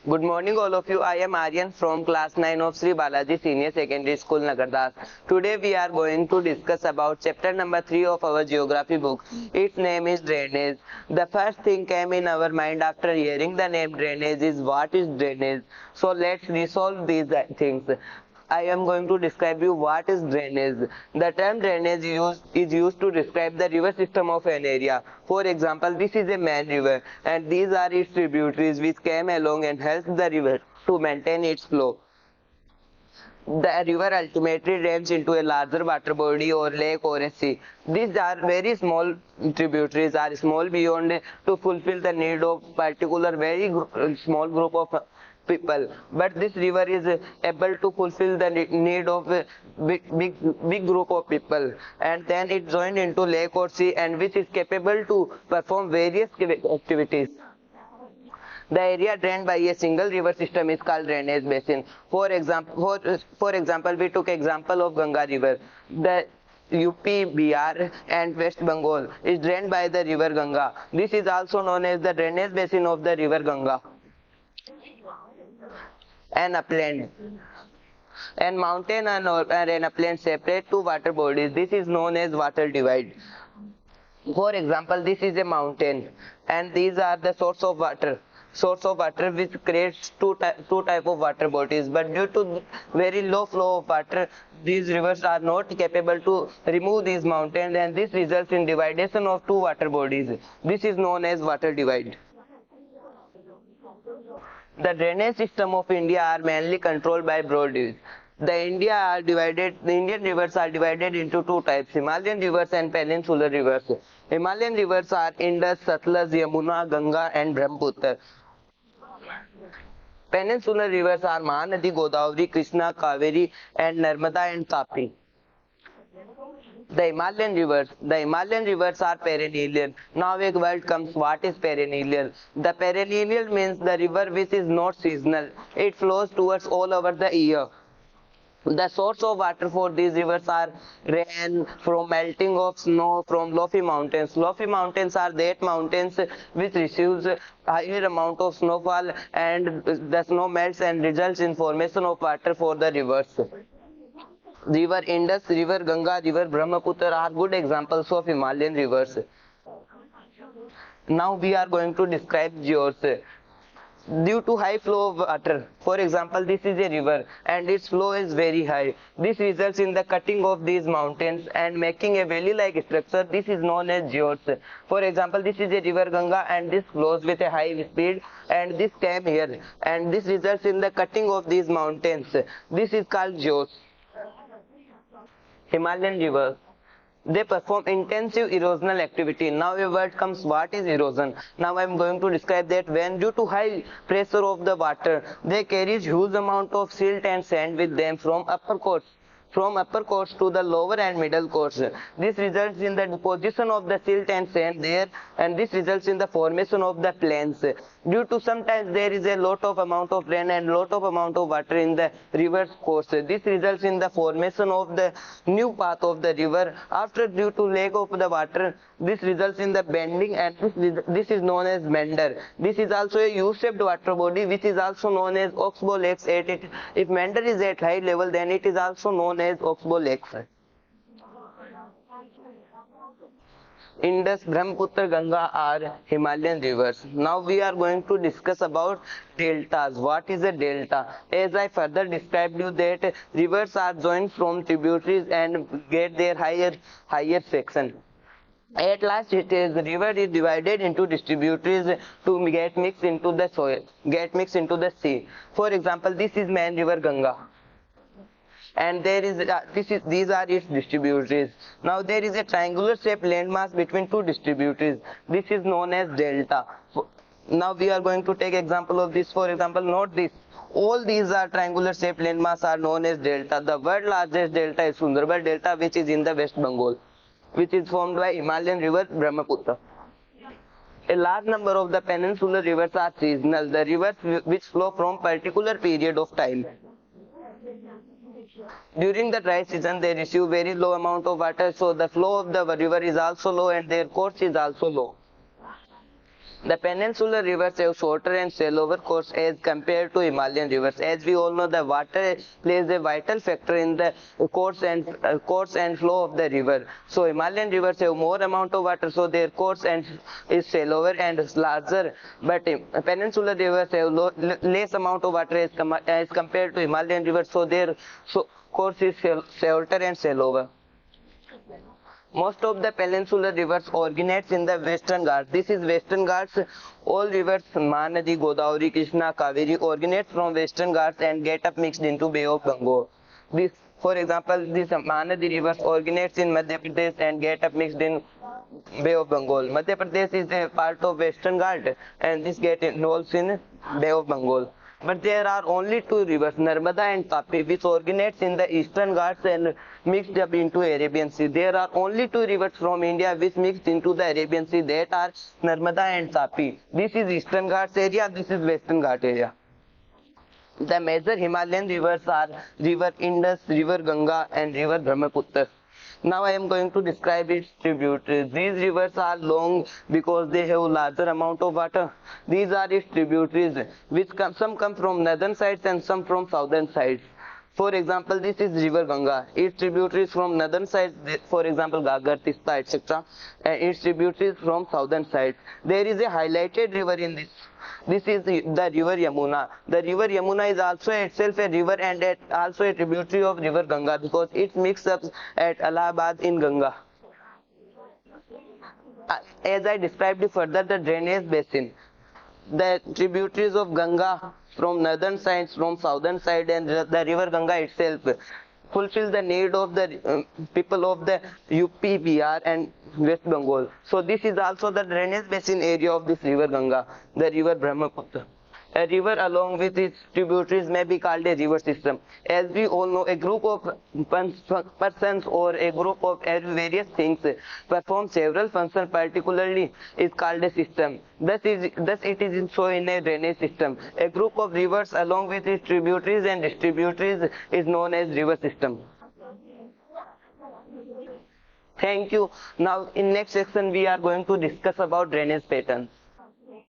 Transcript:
Good morning, all of you. I am Aryan from class 9 of Sri Balaji Senior Secondary School, Nagard. Today we are going to discuss about chapter number 3 of our geography book. Its name is drainage. The first thing came in our mind after hearing the name drainage is what is drainage. So let's resolve these things. I am going to describe you what is drainage. The term drainage is used to describe the river system of an area. For example, this is a main river and these are its tributaries which came along and helps the river to maintain its flow. The river ultimately drains into a larger water body or lake or a sea. These are very small tributaries, are small beyond to fulfill the need of particular very small group of people. But this river is able to fulfill the need of a big group of people, and then it joined into lake or sea, and which is capable to perform various activities. The area drained by a single river system is called drainage basin. For example, we took example of Ganga River. The UP, Bihar and West Bengal is drained by the river Ganga. This is also known as the drainage basin of the river Ganga. An upland. And mountain and an upland separate two water bodies. This is known as water divide. For example, this is a mountain and these are the source of water which creates two type of water bodies, but due to very low flow of water these rivers are not capable to remove these mountains, and this results in dividation of two water bodies. This is known as water divide. The drainage system of India are mainly controlled by broad divisions. The Indian rivers are divided into two types: Himalayan rivers and peninsular rivers. Himalayan rivers are Indus, Satluj, Yamuna, Ganga and Brahmaputra. Peninsular rivers are Mahanadi, Godavari, Krishna, Kaveri and Narmada and Tapi. The Himalayan rivers are perennial. Now a word comes, what is perennial? The perennial means the river which is not seasonal. It flows towards all over the year. The source of water for these rivers are rain, from melting of snow, from lofty mountains. Lofty mountains are that mountains which receives higher amount of snowfall, and the snow melts and results in formation of water for the rivers. River Indus, River Ganga, River Brahmaputra are good examples of Himalayan rivers. Now we are going to describe fjords. Due to high flow of water, for example, this is a river and its flow is very high. This results in the cutting of these mountains and making a valley-like structure. This is known as fjords. For example, this is a river Ganga and this flows with a high speed, and this came here and this results in the cutting of these mountains. This is called fjords. Himalayan rivers, they perform intensive erosional activity. Now a word comes, what is erosion? Now I am going to describe that when due to high pressure of the water, they carry huge amount of silt and sand with them from upper course to the lower and middle course. This results in the deposition of the silt and sand there, and this results in the formation of the plains. Due to sometimes there is a lot of amount of rain and lot of amount of water in the river's course. This results in the formation of the new path of the river. After due to lack of the water, this results in the bending, and this is known as meander. This is also a U-shaped water body which is also known as oxbow lakes. If meander is at high level, then it is also known as oxbow lakes. Indus, Brahmaputra, Ganga are Himalayan rivers. Now we are going to discuss about deltas. What is a delta? As I further described you that rivers are joined from tributaries and get their higher section. At last the river is divided into distributaries to get mixed into the soil, get mixed into the sea. For example, this is main river Ganga, and there is these are its distributaries. Now there is a triangular shaped landmass between two distributaries. This is known as delta. Now we are going to take example of this. For example, note this. All these are triangular shaped landmass are known as delta. The world largest delta is Sundarban Delta, which is in the West Bengal, which is formed by Himalayan river Brahmaputra. A large number of the peninsular rivers are seasonal, the rivers which flow from particular period of time. During the dry season, they receive very low amount of water, so the flow of the river is also low and their course is also low. The peninsular rivers have shorter and shallower course as compared to Himalayan rivers. As we all know, the water plays a vital factor in the course and flow of the river. So Himalayan rivers have more amount of water, so their course and is shallower and larger. But peninsular rivers have less amount of water as compared to Himalayan rivers, so their course is shorter and shallower. Most of the peninsular rivers originates in the Western Ghats. This is Western Ghats. All rivers, Mahanadi, Godavari, Krishna, Kaveri, originate from Western Ghats and get up mixed into Bay of Bengal. This, for example, this Mahanadi rivers originates in Madhya Pradesh and get up mixed in Bay of Bengal. Madhya Pradesh is a part of Western Ghats and this get involves in Bay of Bengal. But there are only two rivers, Narmada and Tapi, which originates in the Eastern Ghats and mixed up into Arabian Sea. There are only two rivers from India which mixed into the Arabian Sea, that are Narmada and Tapi. This is Eastern Ghats area, this is Western Ghats area. The major Himalayan rivers are River Indus, River Ganga and River Brahmaputra. Now I am going to describe its tributaries. These rivers are long because they have larger amount of water. These are its tributaries, which some come from northern sides and some from southern sides. For example, this is River Ganga. Its tributaries from northern sides, for example, Gagar, Tista, etc. And its tributaries from southern sides. There is a highlighted river in this. This is the river Yamuna. The river Yamuna is also itself a river and also a tributary of river Ganga because it mixes up at Allahabad in Ganga. As I described further, the drainage basin. The tributaries of Ganga from northern side, from southern side, and the river Ganga itself fulfills the need of the people of the UP, Bihar and West Bengal. So this is also the drainage basin area of this river Ganga, the river Brahmaputra. A river along with its tributaries may be called a river system. As we all know, a group of persons or a group of various things perform several functions particularly is called a system. Thus it is so in a drainage system. A group of rivers along with its tributaries and distributaries is known as river system. Thank you. Now in next section we are going to discuss about drainage patterns.